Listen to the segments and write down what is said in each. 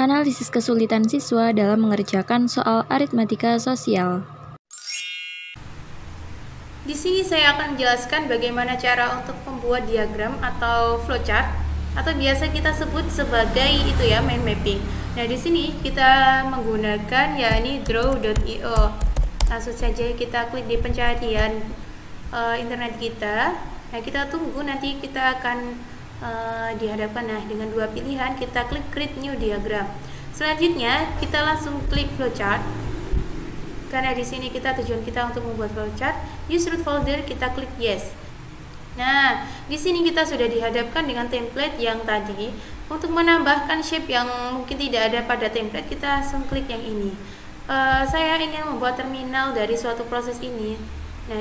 Analisis kesulitan siswa dalam mengerjakan soal aritmatika sosial. Di sini saya akan menjelaskan bagaimana cara untuk membuat diagram atau flowchart, atau biasa kita sebut sebagai itu ya, mind mapping. Nah, di sini kita menggunakan yakni draw.io. Langsung saja kita klik di pencarian internet kita. Nah, kita tunggu, nanti kita akan dihadapkan dengan dua pilihan. Kita klik create new diagram. Selanjutnya kita langsung klik flowchart, karena di sini tujuan kita untuk membuat flowchart. Use root folder, kita klik yes. Nah, di sini kita sudah dihadapkan dengan template yang tadi. Untuk menambahkan shape yang mungkin tidak ada pada template, kita langsung klik yang ini. Saya ingin membuat terminal dari suatu proses ini. Nah,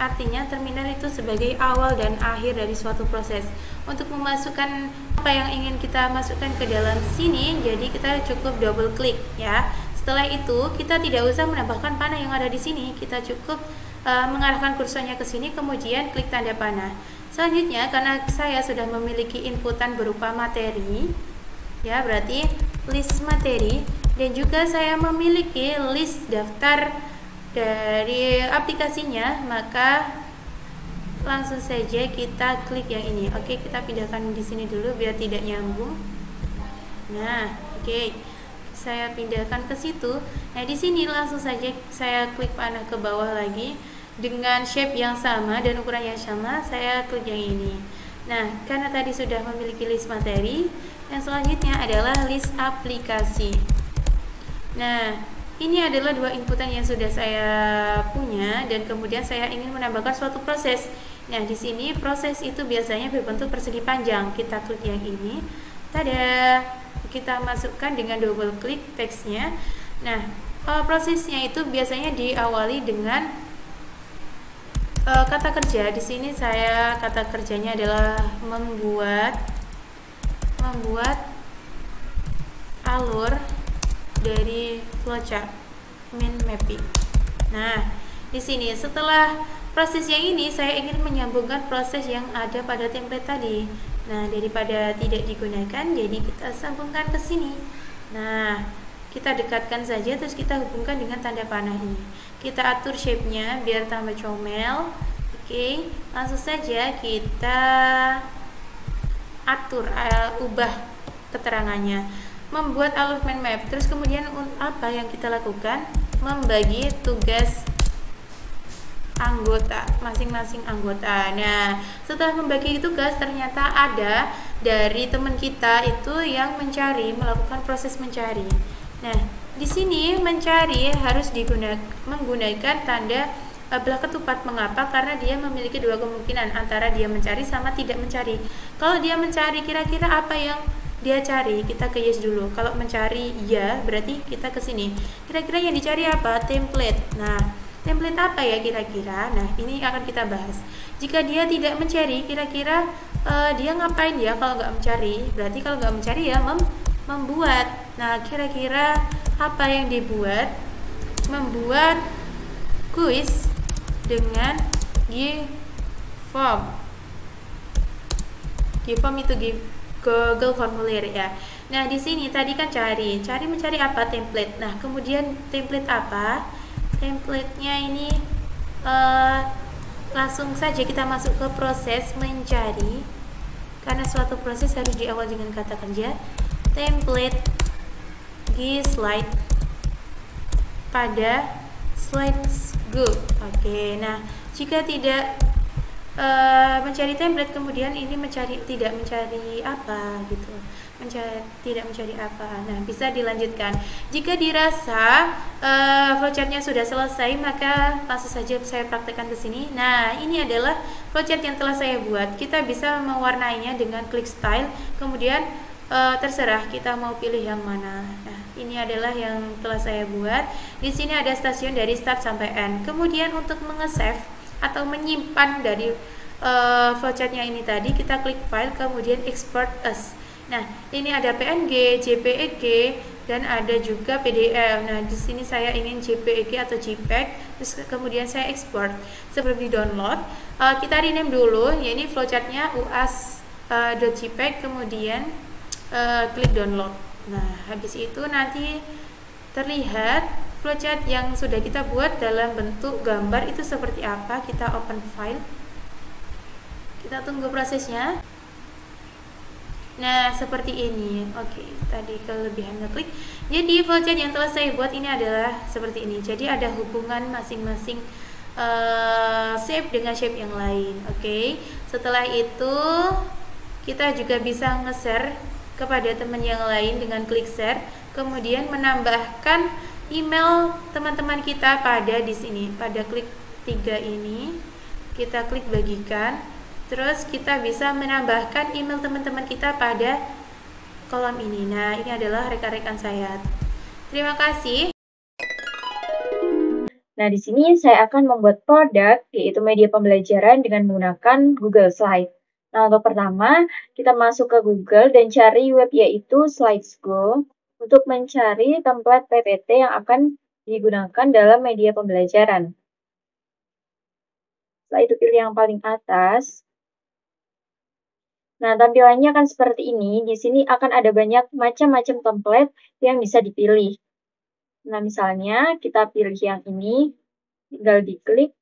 artinya terminal itu sebagai awal dan akhir dari suatu proses. Untuk memasukkan apa yang ingin kita masukkan ke dalam sini, jadi kita cukup double klik ya. Setelah itu kita tidak usah menambahkan panah yang ada di sini, kita cukup mengarahkan kursornya ke sini, kemudian klik tanda panah. Selanjutnya, karena saya sudah memiliki inputan berupa materi ya, berarti list materi, dan juga saya memiliki list daftar dari aplikasinya, maka langsung saja kita klik yang ini. Oke, kita pindahkan di sini dulu biar tidak nyambung. Nah, oke, saya pindahkan ke situ. Nah, di sini langsung saja saya klik panah ke bawah lagi dengan shape yang sama dan ukuran yang sama, saya klik yang ini. Nah, karena tadi sudah memiliki list materi, yang selanjutnya adalah list aplikasi. Nah, ini adalah dua inputan yang sudah saya punya, dan kemudian saya ingin menambahkan suatu proses. Nah, di sini proses itu biasanya berbentuk persegi panjang. Kita klik yang ini. Tada, kita masukkan dengan double klik teksnya. Nah, prosesnya itu biasanya diawali dengan kata kerja. Di sini saya kata kerjanya adalah membuat alur dari flowchart mind mapping. Nah, di sini setelah proses yang ini saya ingin menyambungkan proses yang ada pada template tadi. Nah, daripada tidak digunakan, jadi kita sambungkan ke sini. Nah, kita dekatkan saja, terus kita hubungkan dengan tanda panah ini. Kita atur shape-nya biar tambah comel. Oke, langsung saja kita atur, ubah keterangannya. Membuat alur mind map. Terus kemudian apa yang kita lakukan? Membagi tugas anggota, masing-masing anggota. Nah, setelah membagi tugas, ternyata ada dari teman kita itu yang melakukan proses mencari. Nah, di sini mencari harus menggunakan tanda belah ketupat. Mengapa? Karena dia memiliki dua kemungkinan, antara dia mencari sama tidak mencari. Kalau dia mencari, kira-kira apa yang dia cari? Kita ke yes dulu. Kalau mencari ya, berarti kita ke sini. Kira-kira yang dicari apa? Template. Nah, template apa ya kira-kira? Nah, ini akan kita bahas. Jika dia tidak mencari, kira-kira dia ngapain ya kalau nggak mencari? Berarti kalau nggak mencari ya membuat. Nah, kira-kira apa yang dibuat? Membuat kuis dengan GForm. GForm itu Google formulir ya. Nah, di sini tadi kan mencari apa? Template. Nah, kemudian template apa? Template-nya ini langsung saja kita masuk ke proses mencari, karena suatu proses harus diawali dengan kata kerja. Template slide pada slides good. Oke, nah jika tidak mencari template, kemudian ini tidak mencari apa gitu, tidak mencari apa. Nah, bisa dilanjutkan. Jika dirasa flowchartnya sudah selesai, maka langsung saja saya praktekkan ke sini. Nah, ini adalah flowchart yang telah saya buat. Kita bisa mewarnainya dengan klik style, kemudian terserah kita mau pilih yang mana. Nah, ini adalah yang telah saya buat. Di sini ada stasiun dari start sampai end. Kemudian untuk mengesave atau menyimpan dari flowchartnya ini tadi, kita klik file, kemudian export as. Nah, ini ada PNG, JPEG, dan ada juga PDF. Nah, di sini saya ingin JPEG atau JPEG, terus kemudian saya export. Sebelum di download, kita rename dulu. Ya, ini flowchartnya uas.jpeg, kemudian klik download. Nah, habis itu nanti terlihat flowchart yang sudah kita buat dalam bentuk gambar itu seperti apa. Kita open file. Kita tunggu prosesnya. Nah, seperti ini. Oke, tadi kelebihan ngeklik. Jadi flowchart yang telah saya buat ini adalah seperti ini. Jadi ada hubungan masing-masing shape dengan shape yang lain. Oke. Setelah itu kita juga bisa nge-share kepada teman yang lain dengan klik share, kemudian menambahkan email teman-teman kita pada di sini, pada klik 3 ini. Kita klik bagikan. Terus kita bisa menambahkan email teman-teman kita pada kolom ini. Nah, ini adalah rekan-rekan saya. Terima kasih. Nah, di sini saya akan membuat produk, yaitu media pembelajaran dengan menggunakan Google Slide. Nah, untuk pertama, kita masuk ke Google dan cari web yaitu Slidesgo untuk mencari template PPT yang akan digunakan dalam media pembelajaran. Setelah itu pilih yang paling atas. Nah, tampilannya akan seperti ini. Di sini akan ada banyak macam-macam template yang bisa dipilih. Nah, misalnya kita pilih yang ini, tinggal diklik,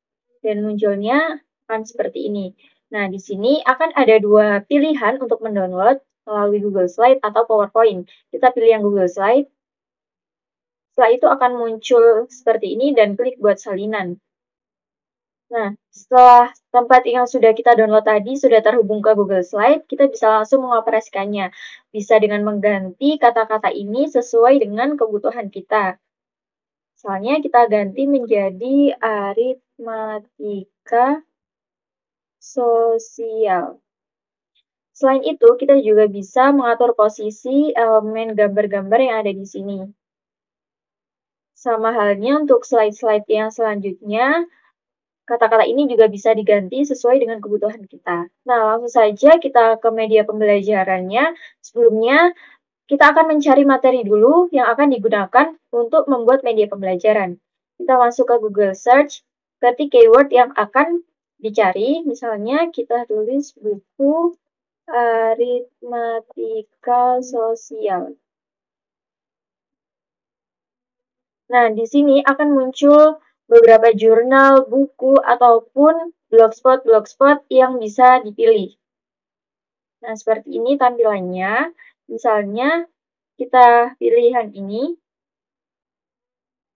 dan munculnya akan seperti ini. Nah, di sini akan ada dua pilihan untuk mendownload melalui Google Slide atau PowerPoint. Kita pilih yang Google Slide. Setelah itu akan muncul seperti ini dan klik buat salinan. Nah, setelah tempat yang sudah kita download tadi sudah terhubung ke Google Slide, kita bisa langsung mengoperasikannya. Bisa dengan mengganti kata-kata ini sesuai dengan kebutuhan kita. Misalnya kita ganti menjadi aritmatika sosial. Selain itu, kita juga bisa mengatur posisi elemen gambar-gambar yang ada di sini. Sama halnya untuk slide-slide yang selanjutnya, kata-kata ini juga bisa diganti sesuai dengan kebutuhan kita. Nah, langsung saja kita ke media pembelajarannya. Sebelumnya, kita akan mencari materi dulu yang akan digunakan untuk membuat media pembelajaran. Kita masuk ke Google Search, ketik keyword yang akan dicari. Misalnya kita tulis buku aritmatika sosial. Nah, di sini akan muncul beberapa jurnal, buku, ataupun blogspot yang bisa dipilih. Nah, seperti ini tampilannya. Misalnya, kita pilih yang ini.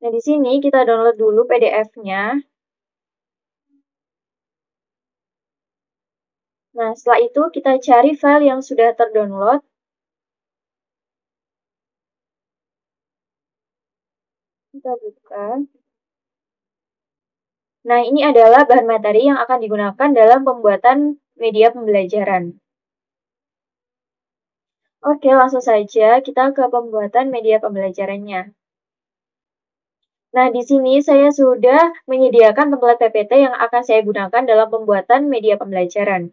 Nah, di sini kita download dulu PDF-nya. Nah, setelah itu kita cari file yang sudah terdownload. Kita buka. Nah, ini adalah bahan materi yang akan digunakan dalam pembuatan media pembelajaran. Oke, langsung saja kita ke pembuatan media pembelajarannya. Nah, di sini saya sudah menyediakan template PPT yang akan saya gunakan dalam pembuatan media pembelajaran.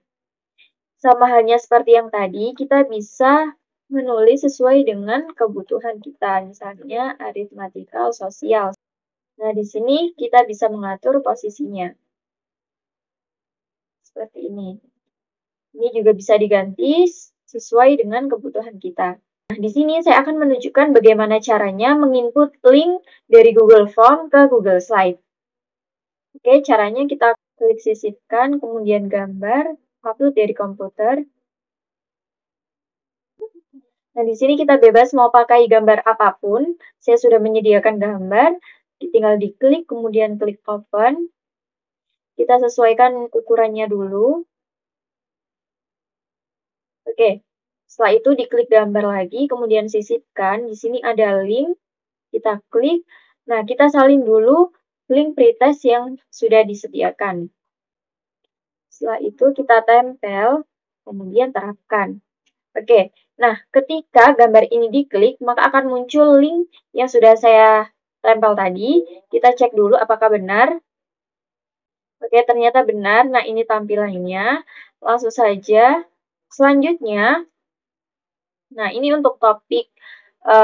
Sama halnya seperti yang tadi, kita bisa menulis sesuai dengan kebutuhan kita, misalnya aritmatika sosial. Nah, di sini kita bisa mengatur posisinya. Seperti ini. Ini juga bisa diganti sesuai dengan kebutuhan kita. Nah, di sini saya akan menunjukkan bagaimana caranya menginput link dari Google Form ke Google Slide. Oke, caranya kita klik sisipkan, kemudian gambar, upload dari komputer. Nah, di sini kita bebas mau pakai gambar apapun. Saya sudah menyediakan gambar, tinggal diklik, kemudian klik open. Kita sesuaikan ukurannya dulu. Oke, setelah itu diklik gambar lagi, kemudian sisipkan. Di sini ada link, kita klik. Nah, kita salin dulu link pretest yang sudah disediakan. Setelah itu kita tempel, kemudian terapkan. Oke, nah ketika gambar ini diklik, maka akan muncul link yang sudah saya tempel tadi. Kita cek dulu apakah benar. Oke, ternyata benar. Nah, ini tampilannya. Langsung saja. Selanjutnya, nah ini untuk topik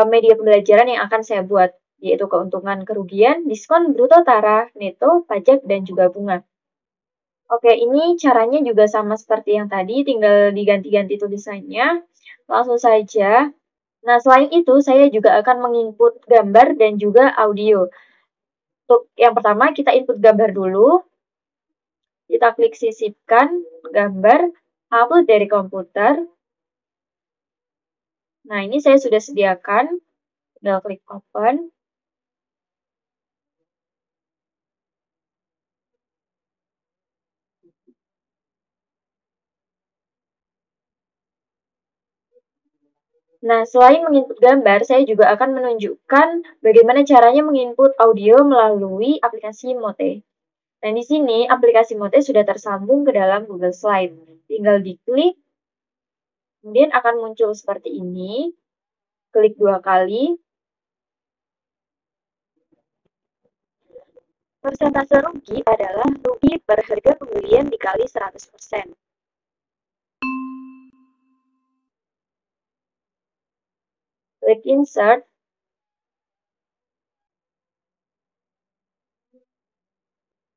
media pembelajaran yang akan saya buat, yaitu keuntungan, kerugian, diskon, bruto, tara, neto, pajak, dan juga bunga. Oke, ini caranya juga sama seperti yang tadi, tinggal diganti-ganti tulisannya. Langsung saja. Nah, selain itu, saya juga akan menginput gambar dan juga audio. Untuk yang pertama, kita input gambar dulu. Kita klik sisipkan gambar, upload dari komputer. Nah, ini saya sudah sediakan. Tinggal klik open. Nah, selain menginput gambar, saya juga akan menunjukkan bagaimana caranya menginput audio melalui aplikasi Mote. Dan di sini aplikasi Mote sudah tersambung ke dalam Google Slide. Tinggal diklik, kemudian akan muncul seperti ini. Klik 2 kali. Persentase rugi adalah rugi per harga pembelian dikali 100%. Klik insert.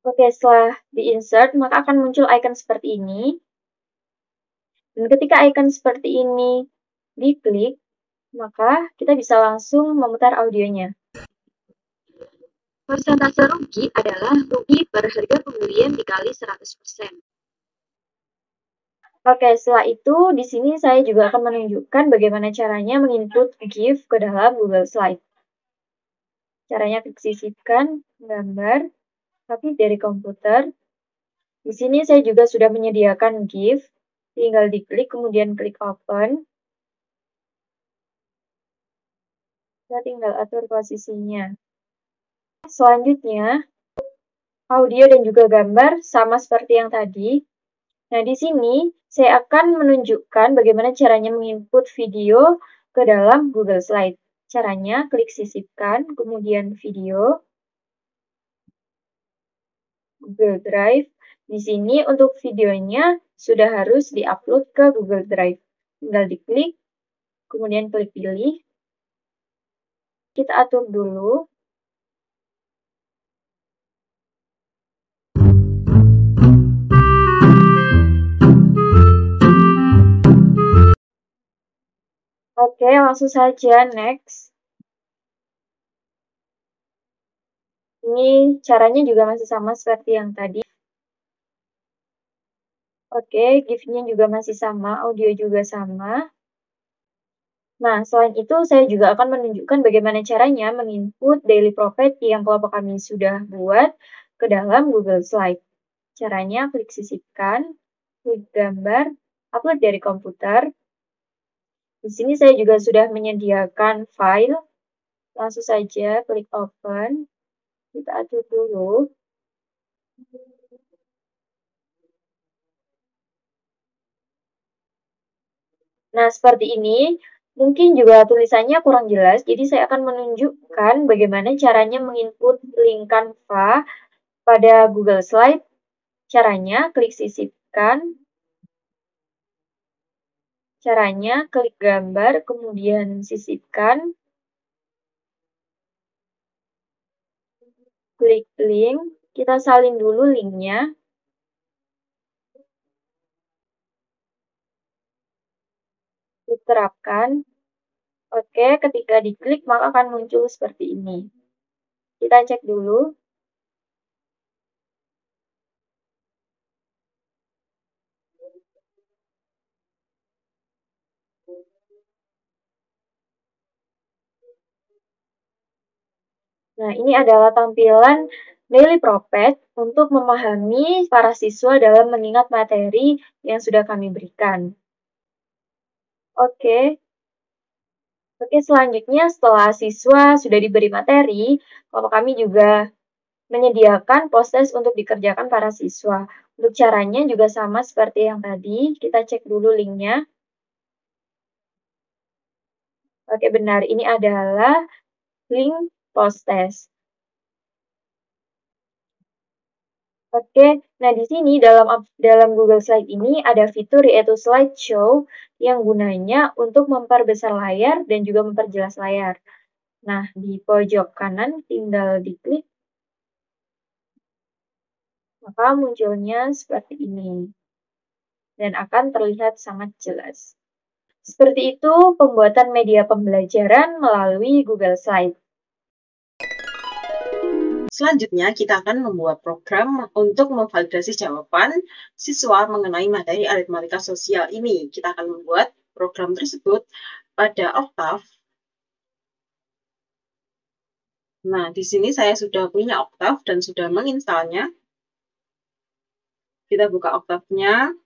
Oke, setelah di-insert, maka akan muncul icon seperti ini. Dan ketika icon seperti ini diklik, maka kita bisa langsung memutar audionya. Persentase rugi adalah rugi per harga pembelian dikali 100%. Oke, setelah itu di sini saya juga akan menunjukkan bagaimana caranya menginput GIF ke dalam Google Slide. Caranya klik sisipkan gambar, tapi dari komputer. Di sini saya juga sudah menyediakan GIF, tinggal diklik kemudian klik open. Kita tinggal atur posisinya. Selanjutnya, audio dan juga gambar sama seperti yang tadi. Nah, di sini saya akan menunjukkan bagaimana caranya menginput video ke dalam Google Slide. Caranya, klik sisipkan, kemudian video, Google Drive. Di sini untuk videonya sudah harus diupload ke Google Drive. Tinggal diklik, kemudian klik pilih. Kita atur dulu. Oke, langsung saja next. Ini caranya juga masih sama seperti yang tadi. Oke, GIF-nya juga masih sama, audio juga sama. Nah, selain itu saya juga akan menunjukkan bagaimana caranya menginput daily profit yang kelompok kami sudah buat ke dalam Google Slide. Caranya klik sisipkan, klik gambar, upload dari komputer. Di sini saya juga sudah menyediakan file. Langsung saja klik open. Kita atur dulu. Nah, seperti ini. Mungkin juga tulisannya kurang jelas, jadi saya akan menunjukkan bagaimana caranya menginput link Canva pada Google Slide. Caranya, klik sisipkan. Caranya, klik gambar, kemudian sisipkan. Klik link. Kita salin dulu linknya. Klik terapkan. Oke, ketika diklik maka akan muncul seperti ini. Kita cek dulu. Nah, ini adalah tampilan Daily Propet untuk memahami para siswa dalam mengingat materi yang sudah kami berikan. Oke. Oke, selanjutnya setelah siswa sudah diberi materi, kelompok kami juga menyediakan post-test untuk dikerjakan para siswa. Untuk caranya juga sama seperti yang tadi, kita cek dulu linknya. Oke, benar. Ini adalah link post-test. Oke, nah di sini dalam Google Slide ini ada fitur yaitu slideshow yang gunanya untuk memperbesar layar dan juga memperjelas layar. Nah, di pojok kanan tinggal diklik, maka munculnya seperti ini dan akan terlihat sangat jelas. Seperti itu pembuatan media pembelajaran melalui Google Slide. Selanjutnya, kita akan membuat program untuk memvalidasi jawaban siswa mengenai materi aritmatika sosial ini. Kita akan membuat program tersebut pada Octave. Nah, di sini saya sudah punya Octave dan sudah menginstalnya. Kita buka Octave-nya.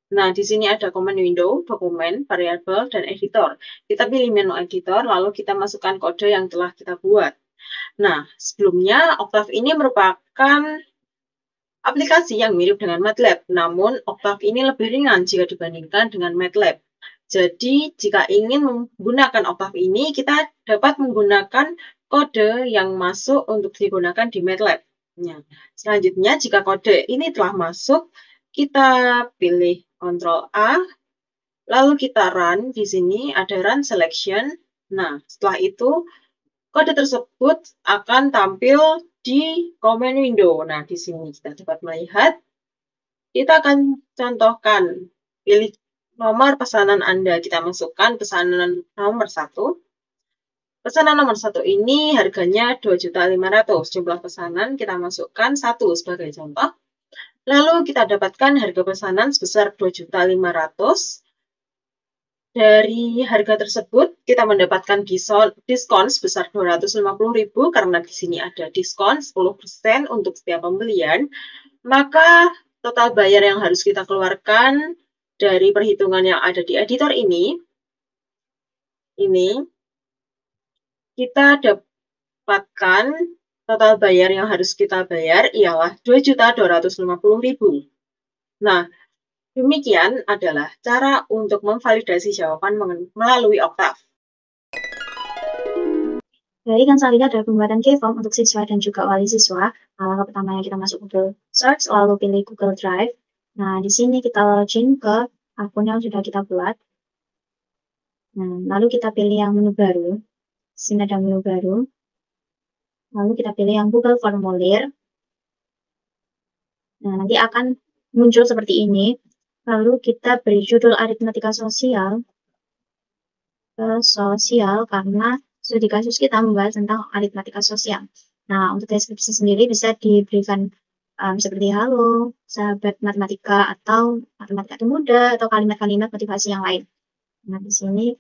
Nah, di sini ada command window, dokumen, variabel, dan editor. Kita pilih menu editor, lalu kita masukkan kode yang telah kita buat. Nah, sebelumnya Octave ini merupakan aplikasi yang mirip dengan MATLAB, namun Octave ini lebih ringan jika dibandingkan dengan MATLAB. Jadi, jika ingin menggunakan Octave ini, kita dapat menggunakan kode yang masuk untuk digunakan di MATLAB. Nah, selanjutnya, jika kode ini telah masuk, kita pilih Ctrl A, lalu kita run. Di sini ada run selection. Nah, setelah itu, kode tersebut akan tampil di command window. Nah, di sini kita dapat melihat, kita akan contohkan, pilih nomor pesanan Anda. Kita masukkan pesanan nomor 1. Pesanan nomor 1 ini harganya 2.500.000. Jumlah pesanan kita masukkan 1 sebagai contoh. Lalu kita dapatkan harga pesanan sebesar 2.500.000. Dari harga tersebut, kita mendapatkan diskon sebesar 250.000 karena di sini ada diskon 10% untuk setiap pembelian. Maka total bayar yang harus kita keluarkan dari perhitungan yang ada di editor ini kita dapatkan total bayar yang harus kita bayar ialah 2.250.000. Nah, demikian adalah cara untuk memvalidasi jawaban melalui Octave. Jadi kan selanjutnya adalah pembuatan K-form untuk siswa dan juga wali siswa. Langkah pertamanya kita masuk Google Search, lalu pilih Google Drive. Nah, di sini kita login ke akun yang sudah kita buat. Nah, lalu kita pilih yang menu baru. Di sini ada menu baru. Lalu kita pilih yang Google Formulir. Nah, nanti akan muncul seperti ini. Lalu kita beri judul aritmatika sosial. Karena studi kasus kita membahas tentang aritmatika sosial. Nah, untuk deskripsi sendiri bisa diberikan seperti halo, sahabat matematika, atau matematika itu mudah, atau kalimat-kalimat motivasi yang lain. Nah, di sini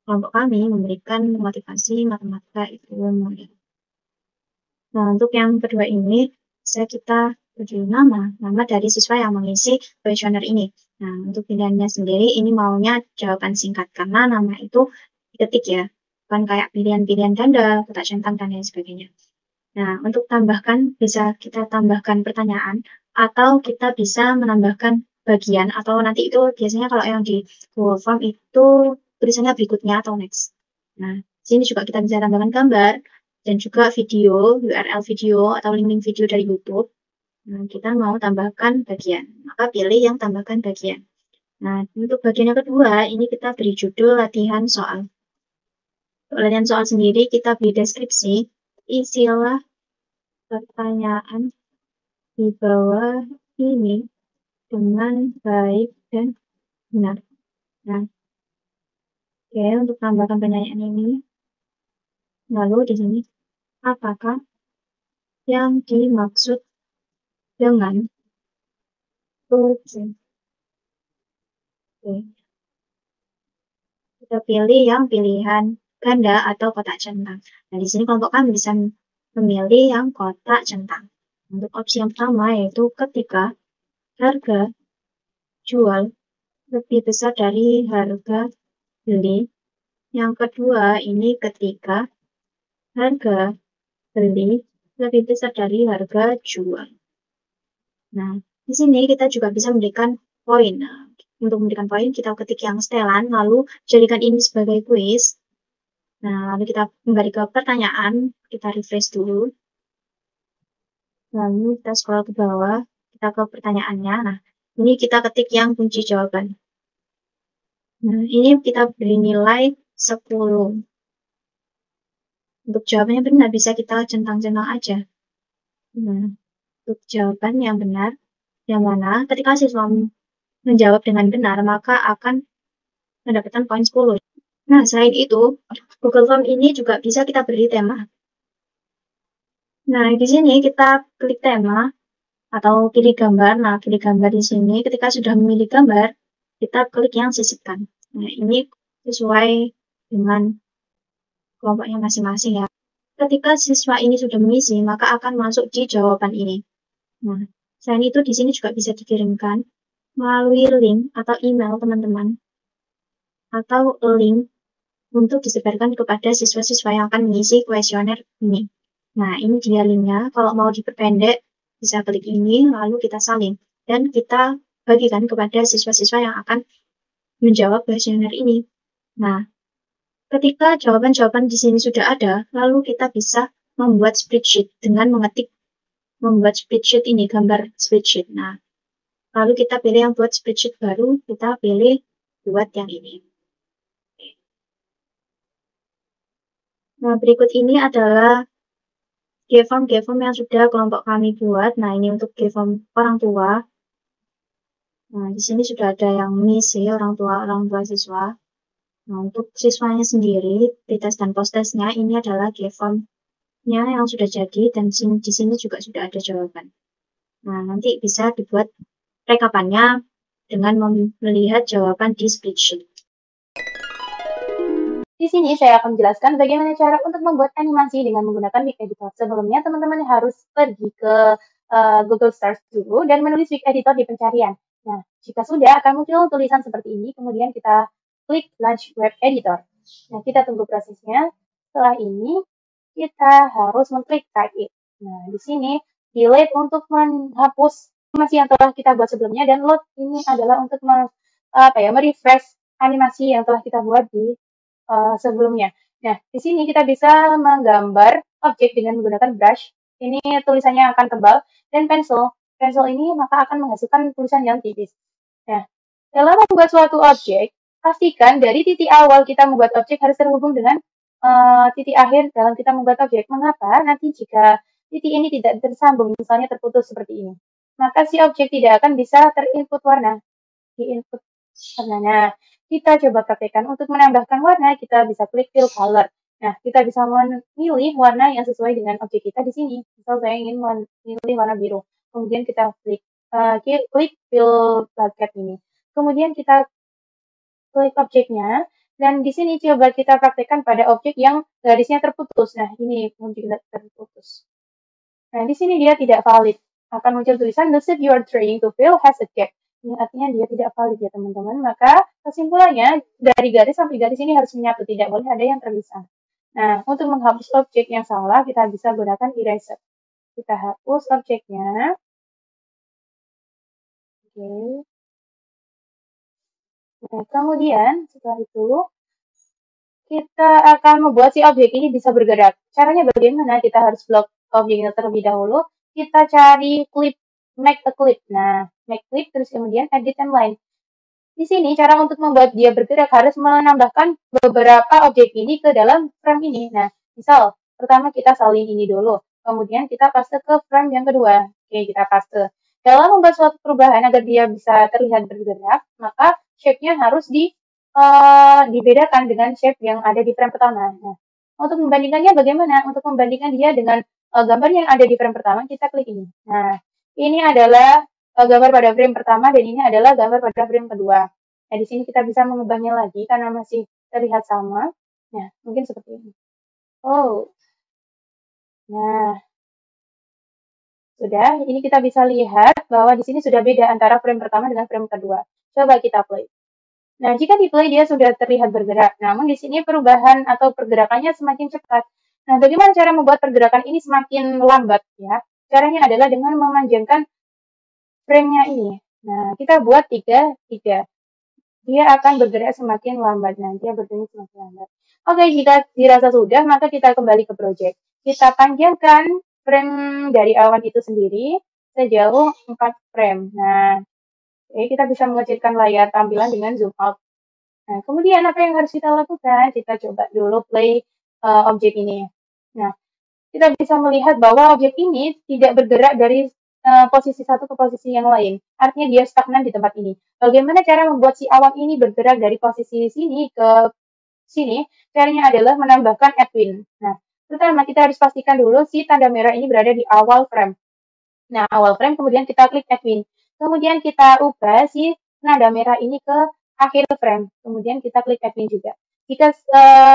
kelompok kami memberikan motivasi matematika itu mudah. Nah, untuk yang kedua ini, bisa kita beri nama dari siswa yang mengisi kuesioner ini. Nah, untuk pilihannya sendiri, ini maunya jawaban singkat, karena nama itu diketik ya, bukan kayak pilihan-pilihan ganda, kotak centang, dan lain sebagainya. Nah, untuk tambahkan, bisa kita tambahkan pertanyaan, atau kita bisa menambahkan bagian, atau nanti itu biasanya kalau yang di Google Form itu tulisannya berikutnya atau next. Nah, sini juga kita bisa tambahkan gambar, dan juga video, URL video, atau link-link video dari YouTube. Nah, kita mau tambahkan bagian, maka pilih yang tambahkan bagian. Nah, untuk bagian yang kedua, ini kita beri judul latihan soal. Untuk latihan soal sendiri, kita beri deskripsi, isilah pertanyaan di bawah ini dengan baik dan benar. Nah, oke, untuk tambahkan pertanyaan ini, lalu di sini, apakah yang dimaksud dengan uji? Oke. Kita pilih yang pilihan ganda atau kotak centang. Nah, di sini kelompok kami bisa memilih yang kotak centang. Untuk opsi yang pertama yaitu ketika harga jual lebih besar dari harga beli. Yang kedua ini ketika harga beli lebih besar dari harga jual. Nah, di sini kita juga bisa memberikan poin. Nah, untuk memberikan poin, kita ketik yang setelan, lalu jadikan ini sebagai kuis. Nah, lalu kita kembali ke pertanyaan, kita refresh dulu. Lalu kita scroll ke bawah, kita ke pertanyaannya. Nah, ini kita ketik yang kunci jawaban. Nah, ini kita beri nilai 10. Untuk jawabannya benar, bisa kita centang-centang aja. Nah, untuk jawaban yang benar, yang mana ketika siswa menjawab dengan benar, maka akan mendapatkan poin 10. Nah, selain itu, Google Form ini juga bisa kita beri tema. Nah, di sini kita klik tema atau pilih gambar. Nah, pilih gambar di sini. Ketika sudah memilih gambar, kita klik yang sisipkan. Nah, ini sesuai dengan kelompoknya masing-masing ya. Ketika siswa ini sudah mengisi, maka akan masuk di jawaban ini. Nah, selain itu di sini juga bisa dikirimkan melalui link atau email teman-teman, atau link untuk disebarkan kepada siswa-siswa yang akan mengisi kuesioner ini. Nah, ini dia linknya. Kalau mau diperpendek, bisa klik ini, lalu kita salin. Dan kita bagikan kepada siswa-siswa yang akan menjawab kuesioner ini. Nah, ketika jawaban-jawaban di sini sudah ada, lalu kita bisa membuat spreadsheet dengan membuat spreadsheet ini, gambar spreadsheet. Nah, lalu kita pilih yang buat spreadsheet baru, kita pilih buat yang ini. Nah, berikut ini adalah Gform yang sudah kelompok kami buat. Nah, ini untuk Gform orang tua. Nah, di sini sudah ada yang mengisi orang tua siswa. Nah, untuk siswanya sendiri, pretest dan posttestnya ini adalah Gform-nya yang sudah jadi, dan di sini juga sudah ada jawaban. Nah, nanti bisa dibuat rekapannya dengan melihat jawaban di spreadsheet. Di sini saya akan menjelaskan bagaimana cara untuk membuat animasi dengan menggunakan Wig Editor. Sebelumnya teman-teman harus pergi ke Google Search dulu dan menulis Wig Editor di pencarian. Nah, jika sudah akan muncul tulisan seperti ini, kemudian kita klik Launch Web Editor. Nah, kita tunggu prosesnya. Setelah ini, kita harus mengklik Type It. Nah, di sini delete untuk menghapus animasi yang telah kita buat sebelumnya, dan load ini adalah untuk merefresh animasi yang telah kita buat di sebelumnya. Nah, di sini kita bisa menggambar objek dengan menggunakan brush. Ini tulisannya akan tebal, dan pensil. Pensil ini maka akan menghasilkan tulisan yang tipis. Nah, dalam membuat suatu objek, pastikan dari titik awal kita membuat objek harus terhubung dengan titik akhir dalam kita membuat objek. Mengapa? Nanti jika titik ini tidak tersambung, misalnya terputus seperti ini, maka si objek tidak akan bisa terinput warna. Di-input warnanya. Kita coba praktekkan. Untuk menambahkan warna, kita bisa klik fill color. Nah, kita bisa memilih warna yang sesuai dengan objek kita di sini. Misal saya ingin memilih warna biru. Kemudian kita klik fill bucket ini. Kemudian kita klik objeknya. Dan di sini coba kita praktekkan pada objek yang garisnya terputus. Nah, ini objek terputus. Nah, di sini dia tidak valid. Akan muncul tulisan, the shape you are trying to fill has a gap. Ini artinya dia tidak valid ya teman-teman. Maka kesimpulannya dari garis sampai garis ini harus menyatu, tidak boleh ada yang terpisah. Nah, untuk menghapus objek yang salah, kita bisa gunakan eraser. Kita hapus objeknya. Oke. Nah, kemudian setelah itu kita akan membuat si objek ini bisa bergerak. Caranya bagaimana? Kita harus blok objeknya terlebih dahulu. Kita cari clip, make a clip. Nah, make clip, terus kemudian edit timeline. Di sini cara untuk membuat dia bergerak harus menambahkan beberapa objek ini ke dalam frame ini. Nah, misal pertama kita salin ini dulu, kemudian kita paste ke frame yang kedua. Oke, kita paste. Dalam membuat suatu perubahan agar dia bisa terlihat bergerak, maka shape-nya harus dibedakan dengan shape yang ada di frame pertama. Nah, untuk membandingkannya bagaimana? Untuk membandingkan dia dengan gambar yang ada di frame pertama, kita klik ini. Nah, ini adalah gambar pada frame pertama, dan ini adalah gambar pada frame kedua. Nah, di sini kita bisa mengubahnya lagi karena masih terlihat sama. Nah, mungkin seperti ini. Oh. Nah, sudah. Ini kita bisa lihat bahwa di sini sudah beda antara frame pertama dengan frame kedua. Coba kita play. Nah, jika di play dia sudah terlihat bergerak. Namun di sini perubahan atau pergerakannya semakin cepat. Nah, bagaimana cara membuat pergerakan ini semakin lambat ya? Caranya adalah dengan memanjangkan frame-nya ini. Nah, kita buat 3. Dia akan bergerak semakin lambat. Nah, dia bergerak semakin lambat. Oke, jika dirasa sudah, maka kita kembali ke project. Kita panjangkan frame dari awan itu sendiri sejauh 4 frame. Nah, kita bisa mengecilkan layar tampilan dengan zoom out. Nah, kemudian apa yang harus kita lakukan? Kita coba dulu play objek ini. Nah, kita bisa melihat bahwa objek ini tidak bergerak dari posisi satu ke posisi yang lain. Artinya dia stagnan di tempat ini. Bagaimana cara membuat si awan ini bergerak dari posisi sini ke sini? Caranya adalah menambahkan Edwin. Nah, pertama kita harus pastikan dulu si tanda merah ini berada di awal frame. Nah, awal frame kemudian kita klik Edwin. Kemudian kita ubah si nada merah ini ke akhir frame. Kemudian kita klik Edwin juga. Jika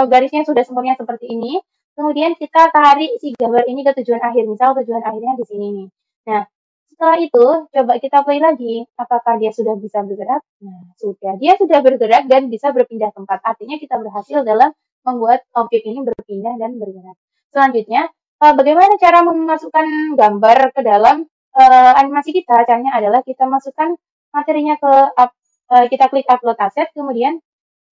garisnya sudah sempurna seperti ini, kemudian kita tarik si gambar ini ke tujuan akhir. Misal tujuan akhirnya di sini nih. Nah, setelah itu coba kita play lagi. Apakah dia sudah bisa bergerak? Nah, sudah. Dia sudah bergerak dan bisa berpindah tempat. Artinya kita berhasil dalam membuat objek ini berpindah dan bergerak. Selanjutnya, bagaimana cara memasukkan gambar ke dalam animasi kita? Caranya adalah kita masukkan materinya ke kita klik upload asset, kemudian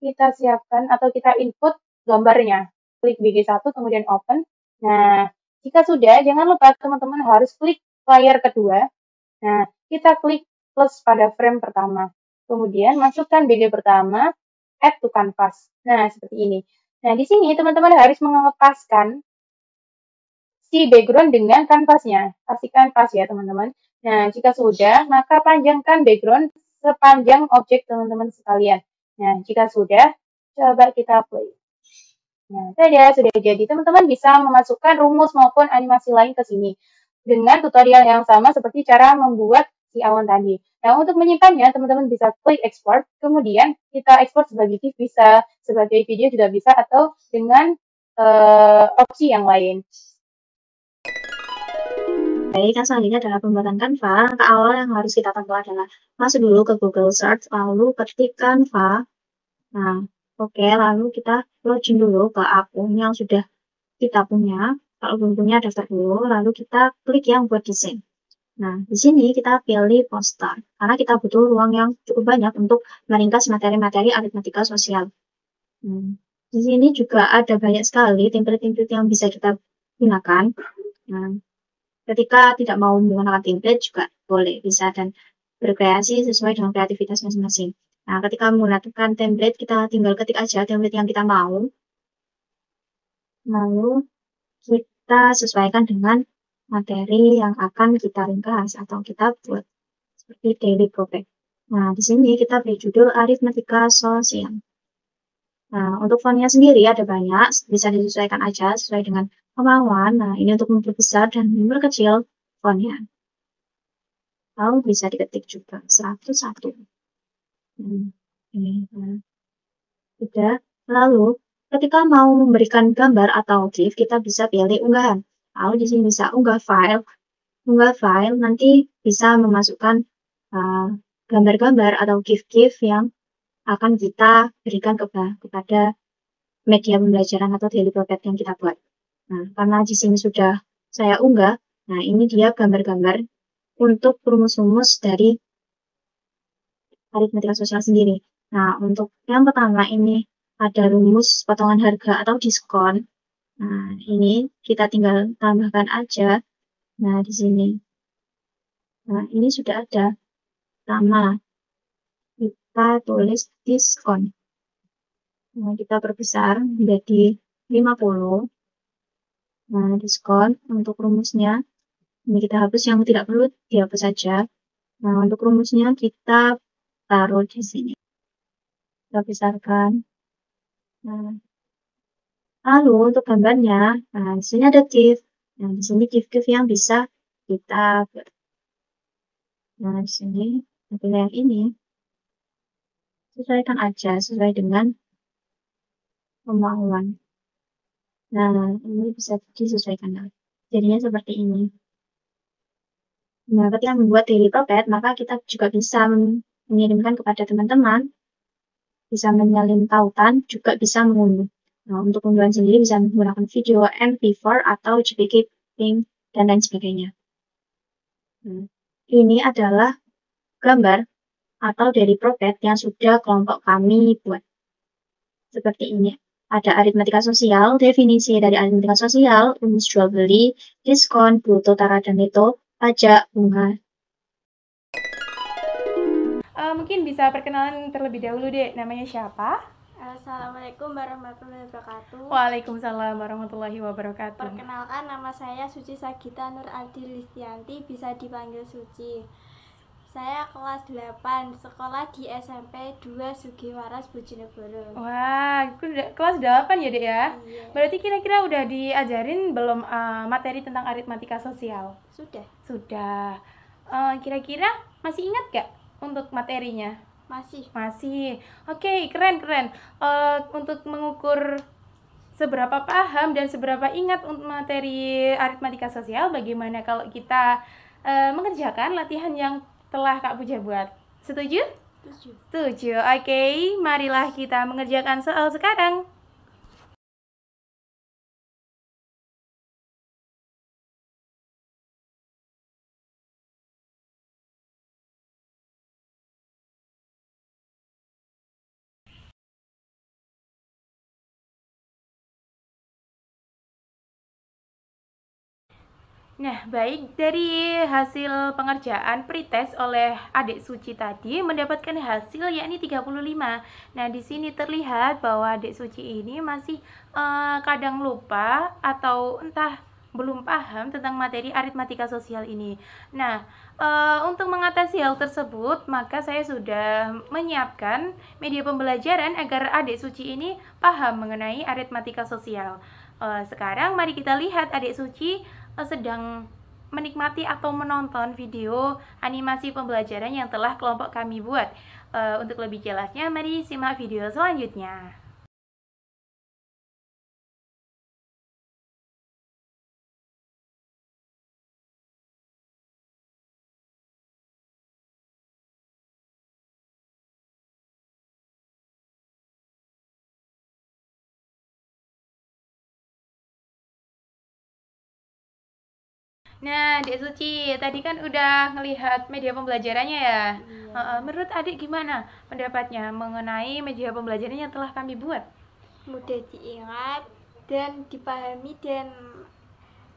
kita siapkan atau kita input gambarnya. Klik BG1, kemudian open. Nah, jika sudah, jangan lupa teman-teman harus klik layer kedua. Nah, kita klik plus pada frame pertama. Kemudian masukkan BG pertama, add to canvas. Nah, seperti ini. Nah, di sini teman-teman harus melepaskan si background dengan kanvasnya. Pastikan pas ya teman-teman. Nah, jika sudah, maka panjangkan background sepanjang objek teman-teman sekalian. Nah, jika sudah, coba kita play. Nah, sudah jadi. Teman-teman bisa memasukkan rumus maupun animasi lain ke sini. Dengan tutorial yang sama seperti cara membuat si awan tadi. Nah, untuk menyimpannya, teman-teman bisa klik export. Kemudian kita export sebagai GIF bisa, sebagai video juga bisa, atau dengan opsi yang lain. Baik, selanjutnya adalah pembuatan Canva. Langkah awal yang harus kita tempuh adalah masuk dulu ke Google Search, lalu ketik Canva. Nah, oke, lalu kita login dulu ke akun yang sudah kita punya. Kalau belum punya, daftar dulu, lalu kita klik yang buat desain. Nah, di sini kita pilih poster, karena kita butuh ruang yang cukup banyak untuk meringkas materi-materi aritmatika sosial. Di sini juga ada banyak sekali template-template yang bisa kita gunakan. Nah, ketika tidak mau menggunakan template juga boleh, bisa, dan berkreasi sesuai dengan kreativitas masing-masing. Nah, ketika menggunakan template, kita tinggal ketik aja template yang kita mau. Lalu kita sesuaikan dengan materi yang akan kita ringkas atau kita buat seperti daily project. Nah, di sini kita beri judul aritmatika sosial. Nah, untuk fontnya sendiri ada banyak, bisa disesuaikan aja sesuai dengan kemauan. Nah, ini untuk memperbesar dan memperkecil fontnya. Lalu bisa diketik juga 101. Ini. Sudah. Lalu, ketika mau memberikan gambar atau GIF, kita bisa pilih unggahan. Lalu di sini bisa unggah file. Unggah file nanti bisa memasukkan gambar-gambar atau GIF-GIF yang akan kita berikan kepada media pembelajaran atau daily project yang kita buat. Nah, karena di sini sudah saya unggah, nah ini dia gambar-gambar untuk rumus-rumus dari aritmatika sosial sendiri. Nah, untuk yang pertama ini ada rumus potongan harga atau diskon. Nah, ini kita tinggal tambahkan aja. Nah, di sini. Nah, ini sudah ada. Pertama, kita tulis diskon. Nah, kita perbesar menjadi 50. Nah, diskon untuk rumusnya. Ini kita hapus yang tidak perlu, dihapus saja. Nah, untuk rumusnya kita taruh di sini. Kita besarkan. Nah, lalu untuk gambarnya, nah di sini ada GIF. Nah, di sini GIF-GIF yang bisa kita buat. Nah, di sini pilih yang ini. Sesuaikan aja sesuai dengan kemauan. Nah, ini bisa disesuaikan. Jadinya seperti ini. Nah, ketika membuat daily project, maka kita juga bisa mengirimkan kepada teman-teman, bisa menyalin tautan, juga bisa mengunduh. Nah, untuk penggunaan sendiri bisa menggunakan video MP4 atau JPG, PNG, dan lain sebagainya. Nah, ini adalah gambar atau daily project yang sudah kelompok kami buat. Seperti ini. Ada aritmatika sosial, definisi dari aritmatika sosial, rumus jual beli, diskon, bruto, tara, dan neto, pajak, bunga. Mungkin bisa perkenalan terlebih dahulu deh, namanya siapa? Assalamualaikum warahmatullahi wabarakatuh. Waalaikumsalam warahmatullahi wabarakatuh. Perkenalkan, nama saya Suci Sagita Nur Aldi Listianti, bisa dipanggil Suci. Saya kelas 8, sekolah di SMP 2 Sugiwaras Bojonegoro. Wah, udah kelas 8 ya, Dek ya? Iya. Berarti kira-kira udah diajarin belum materi tentang aritmatika sosial? Sudah. Sudah. Kira-kira masih ingat gak untuk materinya? Masih. Oke, keren. Untuk mengukur seberapa paham dan seberapa ingat untuk materi aritmatika sosial, bagaimana kalau kita mengerjakan latihan yang telah Kak Puja buat? Setuju? Setuju. Oke, marilah kita mengerjakan soal sekarang. Nah, baik, dari hasil pengerjaan pretest oleh Adik Suci tadi mendapatkan hasil yakni 35. Nah, di sini terlihat bahwa Adik Suci ini masih kadang lupa atau entah belum paham tentang materi aritmatika sosial ini. Nah, untuk mengatasi hal tersebut, maka saya sudah menyiapkan media pembelajaran agar Adik Suci ini paham mengenai aritmatika sosial. Sekarang mari kita lihat Adik Suci sedang menikmati atau menonton video animasi pembelajaran yang telah kelompok kami buat. Untuk lebih jelasnya, mari simak video selanjutnya. Nah, Dek Suci, tadi kan udah ngelihat media pembelajarannya ya. Menurut adik gimana pendapatnya mengenai media pembelajaran yang telah kami buat? Mudah diingat dan dipahami, dan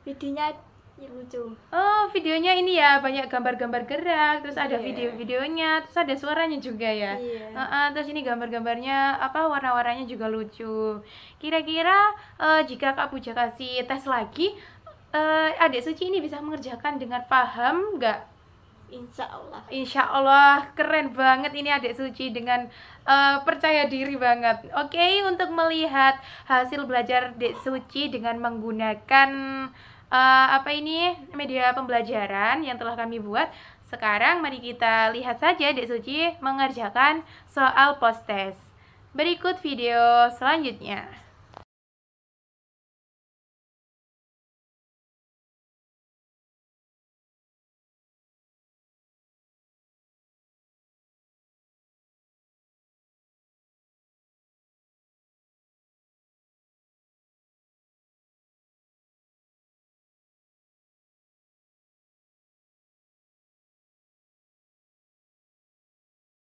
videonya lucu. Oh, videonya ini ya, banyak gambar-gambar gerak, terus ada Iya. video-videonya, terus ada suaranya juga ya. Iya. Terus ini gambar-gambarnya warna-warnanya juga lucu. Kira-kira jika Kak Puja kasih tes lagi, Adik Suci ini bisa mengerjakan dengan paham nggak? Insya Allah, keren banget ini Adik Suci dengan percaya diri banget. Oke, untuk melihat hasil belajar Adik Suci dengan menggunakan media pembelajaran yang telah kami buat, sekarang mari kita lihat saja Adik Suci mengerjakan soal post test. Berikut video selanjutnya.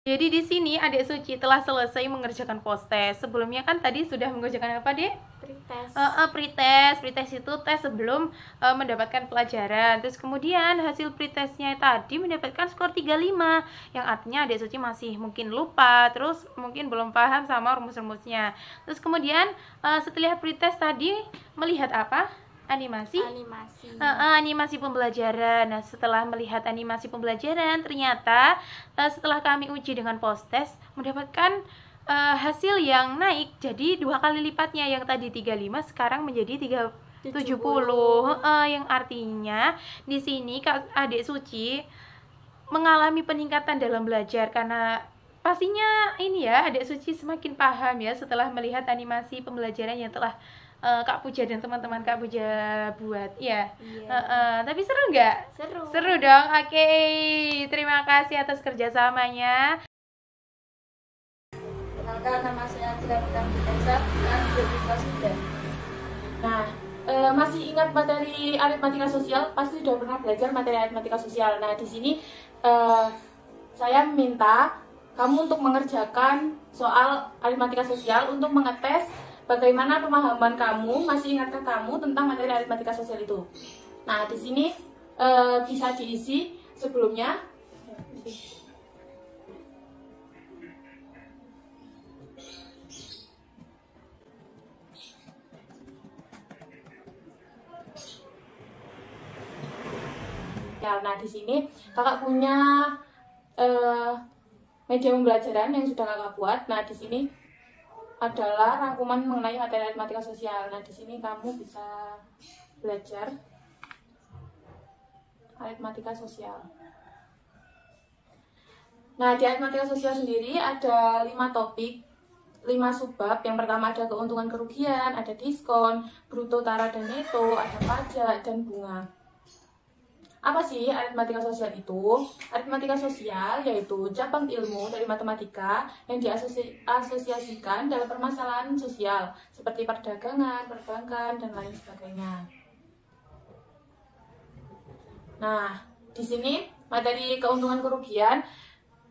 Jadi di sini Adik Suci telah selesai mengerjakan post test. Sebelumnya kan tadi sudah mengerjakan apa, Dek? Pretest. Pretest itu tes sebelum mendapatkan pelajaran. Terus kemudian hasil pretestnya tadi mendapatkan skor 35, yang artinya Adik Suci masih mungkin lupa, terus mungkin belum paham sama rumus-rumusnya. Terus kemudian setelah pretest tadi melihat apa? Animasi pembelajaran. Nah, setelah melihat animasi pembelajaran, ternyata setelah kami uji dengan post test mendapatkan hasil yang naik, jadi 2 kali lipatnya. Yang tadi 35 sekarang menjadi 70. Yang artinya di sini Adik Suci mengalami peningkatan dalam belajar, karena pastinya ini ya, Adik Suci semakin paham ya setelah melihat animasi pembelajaran yang telah Kak Puja dan teman-teman Kak Puja buat ya. Tapi seru nggak? Seru dong. Oke, terima kasih atas kerjasamanya. Kenalkan, nama saya Tiramitan Butensa dan dari kelas 3. Nah, masih ingat materi aritmatika sosial? Pasti sudah pernah belajar materi aritmatika sosial. Nah, di sini saya minta kamu untuk mengerjakan soal aritmatika sosial untuk mengetes bagaimana pemahaman kamu, masih ingatkah kamu tentang materi aritmatika sosial itu. Nah, di sini bisa diisi sebelumnya. Nah, di sini kakak punya media pembelajaran yang sudah kakak buat. Nah, di sini adalah rangkuman mengenai materi aritmatika sosial. Nah, di sini kamu bisa belajar aritmatika sosial. Nah, di aritmatika sosial sendiri ada 5 topik, 5 subbab. Yang pertama ada keuntungan kerugian, ada diskon, bruto, tara, dan neto, ada pajak, dan bunga. Apa sih aritmatika sosial itu? Aritmatika sosial yaitu cabang ilmu dari matematika yang diasosiasikan dalam permasalahan sosial seperti perdagangan, perbankan, dan lain sebagainya. Nah, di sini materi keuntungan kerugian.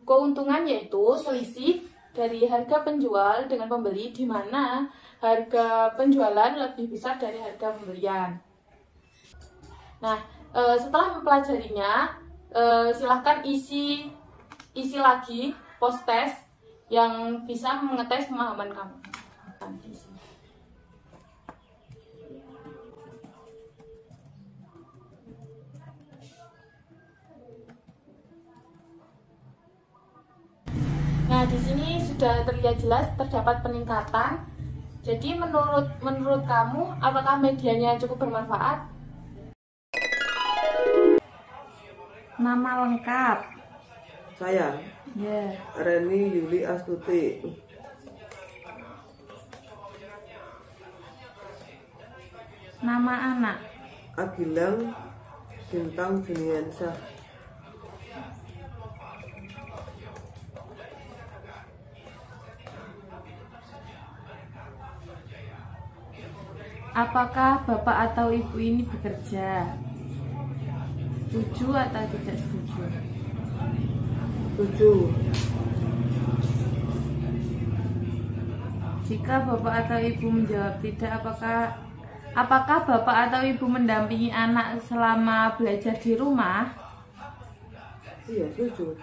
Keuntungan yaitu selisih dari harga penjual dengan pembeli, di mana harga penjualan lebih besar dari harga pembelian. Nah, setelah mempelajarinya, silahkan isi lagi post test yang bisa mengetes pemahaman kamu. Nah, di sini sudah terlihat jelas terdapat peningkatan. Jadi menurut kamu, apakah medianya cukup bermanfaat? Nama lengkap. Saya Reni Yuli Astuti. Nama anak. Agilang Bintang Juniansyah. Apakah bapak atau ibu ini bekerja? Setuju atau tidak setuju? Setuju. Jika bapak atau ibu menjawab tidak, apakah bapak atau ibu mendampingi anak selama belajar di rumah? Iya, setuju.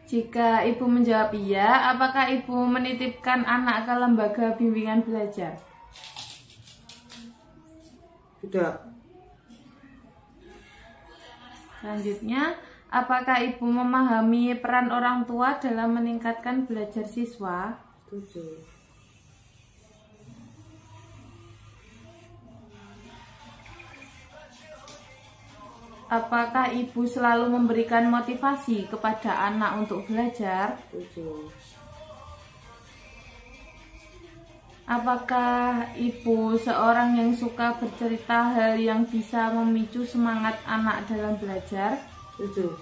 Jika ibu menjawab iya, apakah ibu menitipkan anak ke lembaga bimbingan belajar? Tidak. Selanjutnya, apakah ibu memahami peran orang tua dalam meningkatkan belajar siswa? Setuju. Apakah ibu selalu memberikan motivasi kepada anak untuk belajar? Setuju. Apakah ibu seorang yang suka bercerita hal yang bisa memicu semangat anak dalam belajar? Setuju.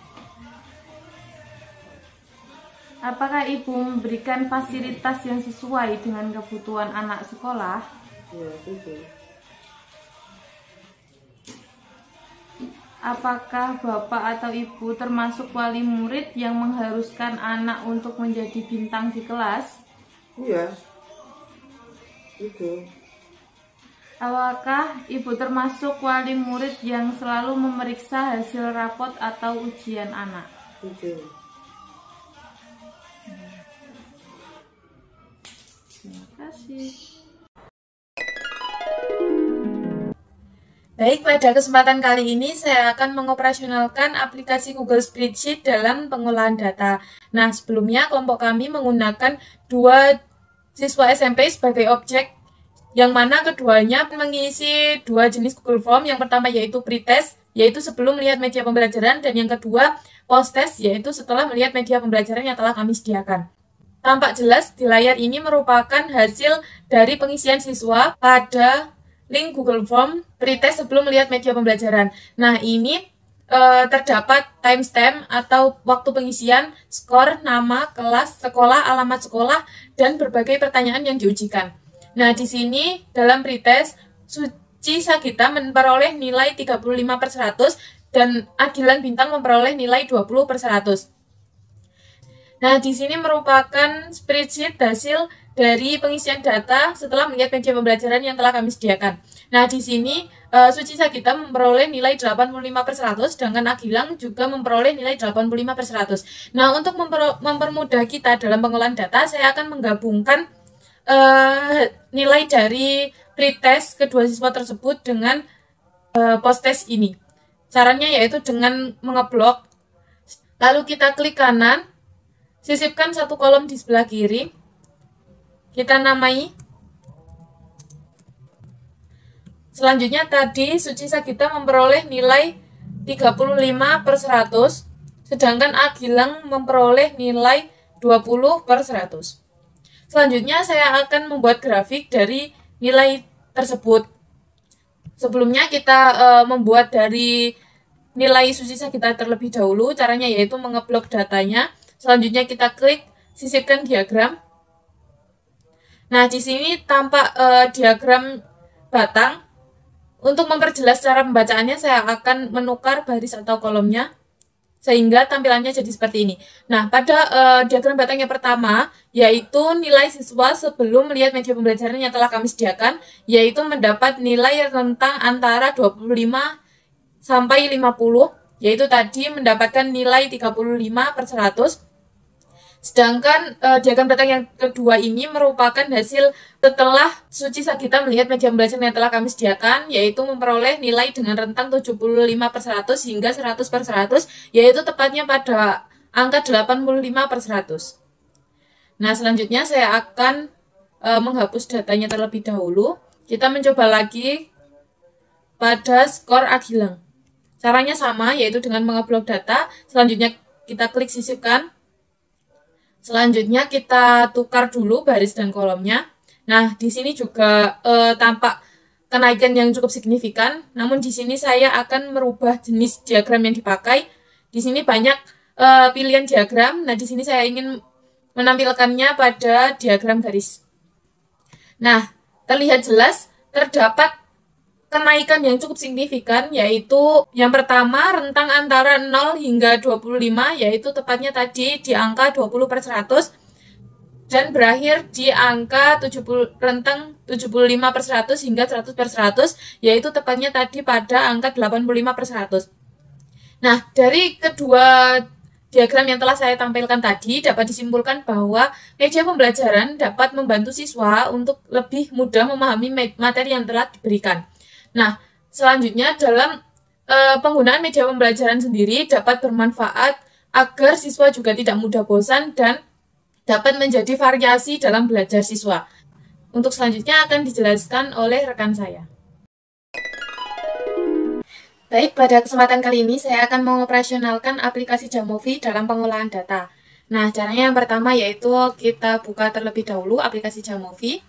Apakah ibu memberikan fasilitas yang sesuai dengan kebutuhan anak sekolah? Iya, setuju. Apakah bapak atau ibu termasuk wali murid yang mengharuskan anak untuk menjadi bintang di kelas? Iya. Setuju. Apakah ibu termasuk wali murid yang selalu memeriksa hasil rapot atau ujian anak? Setuju. Terima kasih. Baik, pada kesempatan kali ini saya akan mengoperasionalkan aplikasi Google Spreadsheet dalam pengolahan data. Nah, sebelumnya kelompok kami menggunakan 2 siswa SMP sebagai objek, yang mana keduanya mengisi 2 jenis Google Form. Yang pertama yaitu pretest, yaitu sebelum melihat media pembelajaran, dan yang kedua post test, yaitu setelah melihat media pembelajaran yang telah kami sediakan. Tampak jelas di layar ini merupakan hasil dari pengisian siswa pada link Google Form pretest sebelum melihat media pembelajaran. Nah, ini terdapat timestamp atau waktu pengisian, skor, nama, kelas, sekolah, alamat sekolah, dan berbagai pertanyaan yang diujikan. Nah, di sini dalam pretest, Suci Sagita memperoleh nilai 35% dan Agilan Bintang memperoleh nilai 20%. Nah, di sini merupakan spreadsheet hasil dari pengisian data setelah melihat media pembelajaran yang telah kami sediakan. Nah, di sini Suci Sagita memperoleh nilai 85%, sedangkan Agilang juga memperoleh nilai 85%. Nah, untuk mempermudah kita dalam pengolahan data, saya akan menggabungkan nilai dari pretest kedua siswa tersebut dengan post test ini. Caranya yaitu dengan mengeblok, lalu kita klik kanan, sisipkan satu kolom di sebelah kiri, kita namai. Selanjutnya tadi Suci Sagita memperoleh nilai 35/100, sedangkan Agilang memperoleh nilai 20/100. Selanjutnya saya akan membuat grafik dari nilai tersebut. Sebelumnya kita membuat dari nilai Suci Sagita terlebih dahulu. Caranya yaitu mengeblok datanya. Selanjutnya kita klik sisipkan diagram. Nah, di sini tampak diagram batang. Untuk memperjelas cara pembacaannya, saya akan menukar baris atau kolomnya sehingga tampilannya jadi seperti ini. Nah, pada diagram batang yang pertama, yaitu nilai siswa sebelum melihat media pembelajaran yang telah kami sediakan, yaitu mendapat nilai rentang antara 25 sampai 50, yaitu tadi mendapatkan nilai 35/100. Sedangkan diagram batang yang kedua ini merupakan hasil setelah Suci Sagita melihat media pembelajaran yang telah kami sediakan, yaitu memperoleh nilai dengan rentang 75/100 hingga 100/100, yaitu tepatnya pada angka 85/100. Nah, selanjutnya saya akan menghapus datanya terlebih dahulu. Kita mencoba lagi pada skor Agilang. Caranya sama, yaitu dengan mengeblok data. Selanjutnya kita klik sisipkan. Selanjutnya kita tukar dulu baris dan kolomnya. Nah, di sini juga tampak kenaikan yang cukup signifikan. Namun di sini saya akan merubah jenis diagram yang dipakai. Di sini banyak pilihan diagram. Nah, di sini saya ingin menampilkannya pada diagram garis. Nah, terlihat jelas terdapat kenaikan yang cukup signifikan, yaitu yang pertama rentang antara 0 hingga 25, yaitu tepatnya tadi di angka 20/100, dan berakhir di angka rentang 75/100 hingga 100/100, yaitu tepatnya tadi pada angka 85/100. Nah, dari kedua diagram yang telah saya tampilkan tadi dapat disimpulkan bahwa media pembelajaran dapat membantu siswa untuk lebih mudah memahami materi yang telah diberikan. Nah, selanjutnya dalam penggunaan media pembelajaran sendiri dapat bermanfaat agar siswa juga tidak mudah bosan dan dapat menjadi variasi dalam belajar siswa. Untuk selanjutnya akan dijelaskan oleh rekan saya. Baik, pada kesempatan kali ini saya akan mengoperasionalkan aplikasi Jamovi dalam pengolahan data. Nah, caranya yang pertama yaitu kita buka terlebih dahulu aplikasi Jamovi.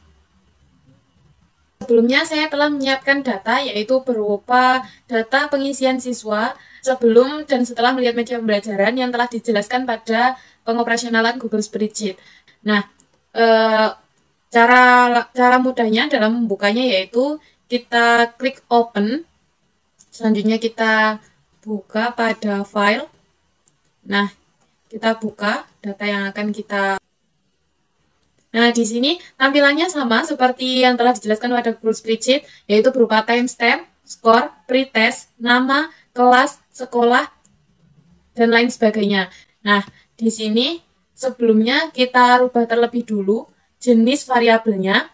Sebelumnya saya telah menyiapkan data, yaitu berupa data pengisian siswa sebelum dan setelah melihat media pembelajaran yang telah dijelaskan pada pengoperasionalan Google Spreadsheet. Nah, cara mudahnya dalam membukanya yaitu kita klik Open, selanjutnya kita buka pada File. Nah, kita buka data yang akan kita. Nah, di sini tampilannya sama seperti yang telah dijelaskan pada Google Spreadsheet, yaitu berupa timestamp, skor, pretest, nama, kelas, sekolah, dan lain sebagainya. Nah, di sini sebelumnya kita rubah terlebih dulu jenis variabelnya.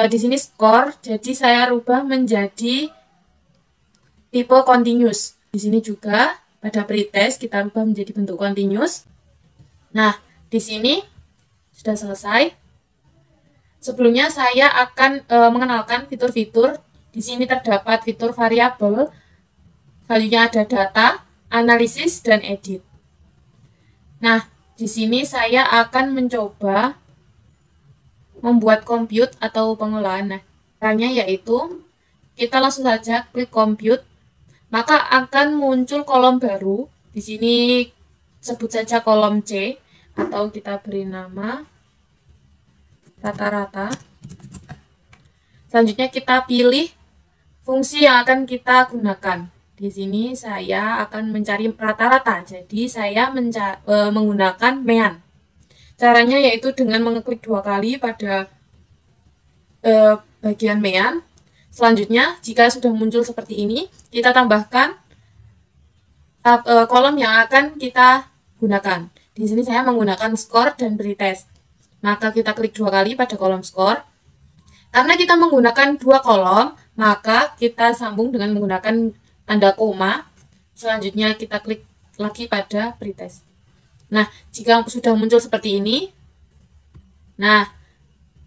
Di sini skor, jadi saya rubah menjadi tipe continuous. Di sini juga pada pretest kita rubah menjadi bentuk continuous. Nah, di sini sudah selesai. Sebelumnya saya akan mengenalkan fitur-fitur. Di sini terdapat fitur variabel, selanjutnya ada data, analisis, dan edit. Nah, di sini saya akan mencoba membuat compute atau pengolahan. Nah, caranya yaitu kita langsung saja klik compute, maka akan muncul kolom baru. Di sini sebut saja kolom C, atau kita beri nama rata-rata. Selanjutnya kita pilih fungsi yang akan kita gunakan. Di sini saya akan mencari rata-rata, jadi saya menggunakan MEAN. Caranya yaitu dengan mengeklik 2 kali pada bagian MEAN. Selanjutnya, jika sudah muncul seperti ini, kita tambahkan kolom yang akan kita gunakan. Di sini saya menggunakan skor dan pretest. Maka kita klik 2 kali pada kolom skor. Karena kita menggunakan 2 kolom, maka kita sambung dengan menggunakan tanda koma. Selanjutnya kita klik lagi pada pretest. Nah, jika sudah muncul seperti ini, nah,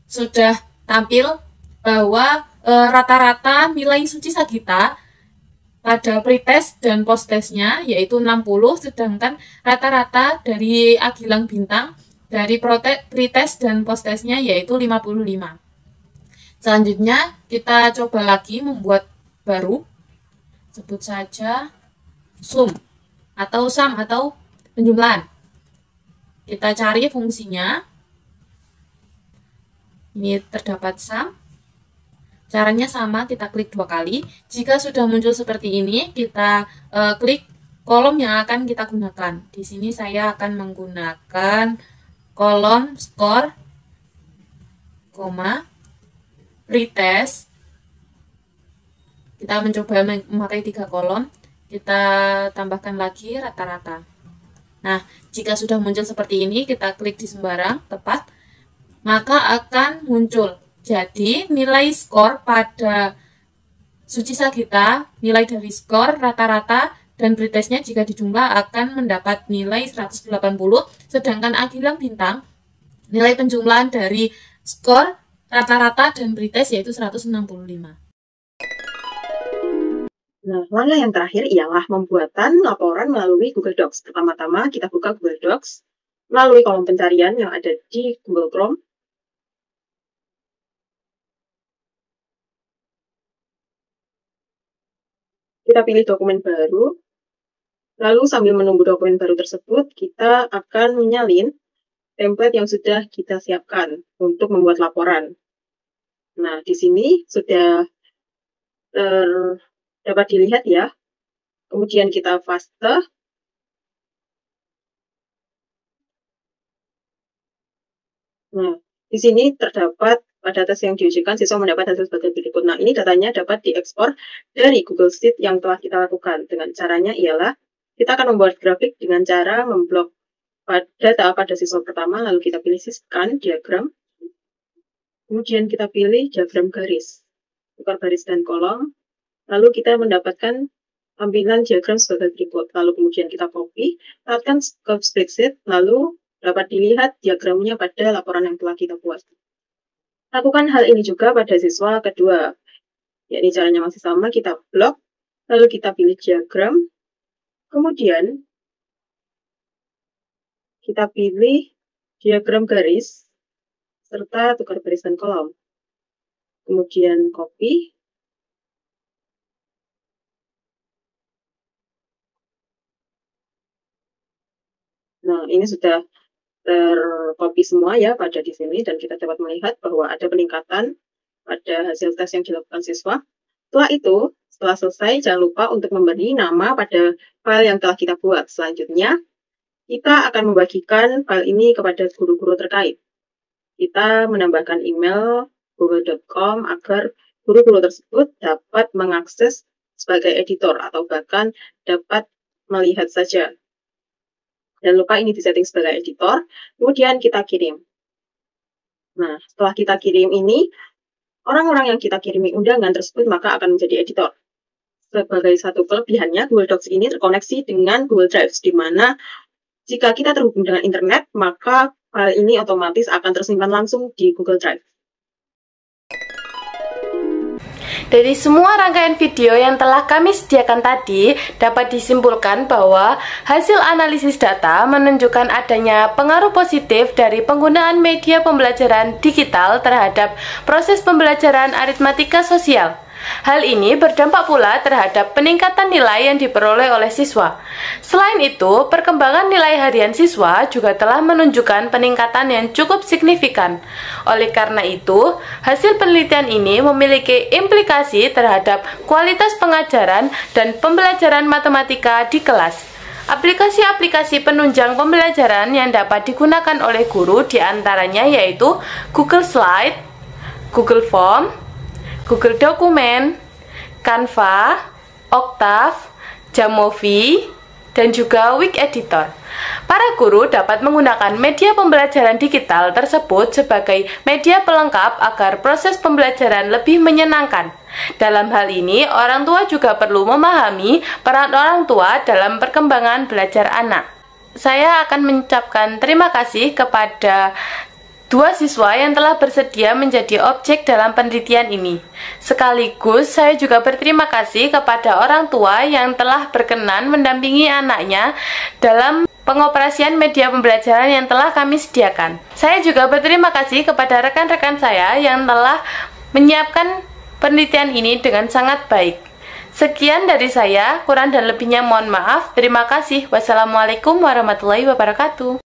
sudah tampil bahwa rata-rata nilai Suci Sagita pada pretest dan posttestnya yaitu 60, sedangkan rata-rata dari Agilang Bintang dari pretest dan posttestnya yaitu 55. Selanjutnya kita coba lagi membuat baru, sebut saja sum atau sum atau penjumlahan. Kita cari fungsinya, ini terdapat sum. Caranya sama, kita klik 2 kali. Jika sudah muncul seperti ini, kita klik kolom yang akan kita gunakan. Di sini saya akan menggunakan kolom skor, pretest. Kita mencoba memakai 3 kolom. Kita tambahkan lagi rata-rata. Nah, jika sudah muncul seperti ini, kita klik di sembarang tepat, maka akan muncul. Jadi, nilai skor pada Suci Sagita, nilai dari skor, rata-rata, dan pretestnya jika dijumlah akan mendapat nilai 180, sedangkan Agilang Bintang, nilai penjumlahan dari skor, rata-rata, dan pretest yaitu 165. Nah, langkah yang terakhir ialah pembuatan laporan melalui Google Docs. Pertama-tama kita buka Google Docs melalui kolom pencarian yang ada di Google Chrome. Kita pilih dokumen baru, lalu sambil menunggu dokumen baru tersebut, kita akan menyalin template yang sudah kita siapkan untuk membuat laporan. Nah, di sini sudah dapat dilihat ya. Kemudian kita paste. Nah, di sini terdapat pada tes yang diujikan, siswa mendapat hasil sebagai berikut. Nah, ini datanya dapat diekspor dari Google Sheet yang telah kita lakukan. Dengan caranya ialah, kita akan membuat grafik dengan cara memblok data pada siswa pertama, lalu kita pilih siskan, diagram. Kemudian kita pilih diagram garis, tukar garis dan kolom. Lalu kita mendapatkan tampilan diagram sebagai berikut. Lalu kemudian kita copy, letakkan ke spreadsheet, lalu dapat dilihat diagramnya pada laporan yang telah kita buat. Lakukan hal ini juga pada siswa kedua. Yakni caranya masih sama, kita blok, lalu kita pilih diagram, kemudian kita pilih diagram garis, serta tukar garis dan kolom. Kemudian copy, nah ini sudah tercopy semua ya pada di sini, dan kita dapat melihat bahwa ada peningkatan pada hasil tes yang dilakukan siswa. Setelah itu, setelah selesai, jangan lupa untuk memberi nama pada file yang telah kita buat. Selanjutnya, kita akan membagikan file ini kepada guru-guru terkait. Kita menambahkan email google.com agar guru-guru tersebut dapat mengakses sebagai editor atau bahkan dapat melihat saja. Jangan lupa ini disetting sebagai editor, kemudian kita kirim. Nah, setelah kita kirim ini, orang-orang yang kita kirimi undangan tersebut maka akan menjadi editor. Sebagai satu kelebihannya, Google Docs ini terkoneksi dengan Google Drive, di mana jika kita terhubung dengan internet, maka file ini otomatis akan tersimpan langsung di Google Drive. Dari semua rangkaian video yang telah kami sediakan tadi, dapat disimpulkan bahwa hasil analisis data menunjukkan adanya pengaruh positif dari penggunaan media pembelajaran digital terhadap proses pembelajaran aritmatika sosial. Hal ini berdampak pula terhadap peningkatan nilai yang diperoleh oleh siswa. Selain itu, perkembangan nilai harian siswa juga telah menunjukkan peningkatan yang cukup signifikan. Oleh karena itu, hasil penelitian ini memiliki implikasi terhadap kualitas pengajaran dan pembelajaran matematika di kelas. Aplikasi-aplikasi penunjang pembelajaran yang dapat digunakan oleh guru diantaranya yaitu Google Slide, Google Form, Google Dokumen, Canva, Octave, Jamovi, dan juga Wix Editor. Para guru dapat menggunakan media pembelajaran digital tersebut sebagai media pelengkap agar proses pembelajaran lebih menyenangkan. Dalam hal ini, orang tua juga perlu memahami peran orang tua dalam perkembangan belajar anak. Saya akan mengucapkan terima kasih kepada 2 siswa yang telah bersedia menjadi objek dalam penelitian ini. Sekaligus, saya juga berterima kasih kepada orang tua yang telah berkenan mendampingi anaknya dalam pengoperasian media pembelajaran yang telah kami sediakan. Saya juga berterima kasih kepada rekan-rekan saya yang telah menyiapkan penelitian ini dengan sangat baik. Sekian dari saya, kurang dan lebihnya mohon maaf. Terima kasih. Wassalamualaikum warahmatullahi wabarakatuh.